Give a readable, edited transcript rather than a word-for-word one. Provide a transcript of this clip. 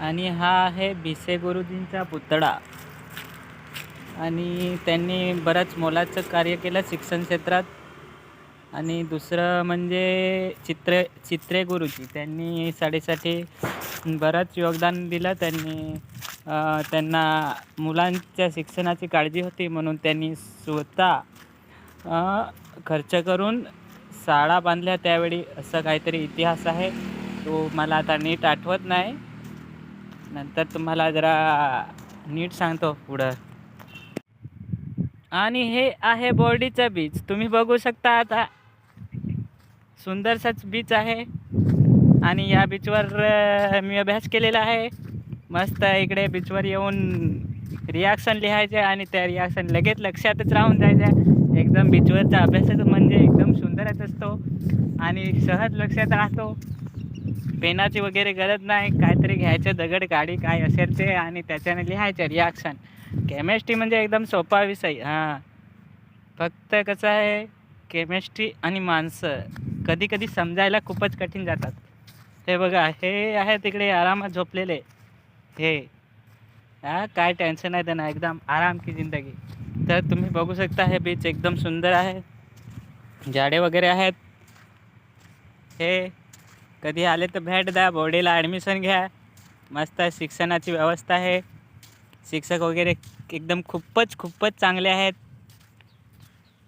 आणि हा आहे भिसे गुरुजींचा पुतळा. आणि त्यांनी बरंच मोलाचं कार्य केलं शिक्षण क्षेत्रात. आणि दुसरं म्हणजे चित्रे गुरुजी, त्यांनी शाळेसाठी बरंच योगदान दिलं. त्यांना मुलांच्या शिक्षणाची काळजी होती, म्हणून त्यांनी स्वतः खर्च करून शाळा बांधल्या त्यावेळी, असं काहीतरी इतिहास आहे. तो मला आता नीट आठवत नाही, नंतर तुम्हाला जरा नीट सांगतो पुढं. आणि हे आहे बोर्डीचं बीच, तुम्ही बघू शकता. आता सुंदरसाच बीच आहे. आणि या बीचवर मी अभ्यास केलेला आहे. मस्त इकडे बीचवर येऊन रिॲक्शन लिहायचे आणि त्या रिॲक्शन लगेच लक्षातच राहून जायच्या. एकदम बीचवरचा अभ्यासाचं म्हणजे एकदम सुंदरच असतो आणि सहज लक्षात राहतो. पेनाची वगैरे गरज नाही, काहीतरी घ्यायचं दगड काडी काय असेल ते आणि त्याच्याने लिहायचं रिॲक्शन. केमिस्ट्री म्हणजे एकदम सोपा विषय. फक्त कसं आहे, केमिस्ट्री आणि माणसं कधी कधी समजायला खूपच कठीण जातात. हे बघा, हे आहे तिकडे आरामात झोपलेले. हे काय टेन्शन आहे त्यांना, एकदम आराम की जिंदगी. तर तुम्ही बघू शकता, हे बीच एकदम सुंदर आहे, झाडे वगैरे आहेत. हे कधी आले तर भेट द्या, बोर्डीला ॲडमिशन घ्या. मस्त शिक्षणाची व्यवस्था आहे, शिक्षक वगैरे एकदम खूपच चांगले आहेत.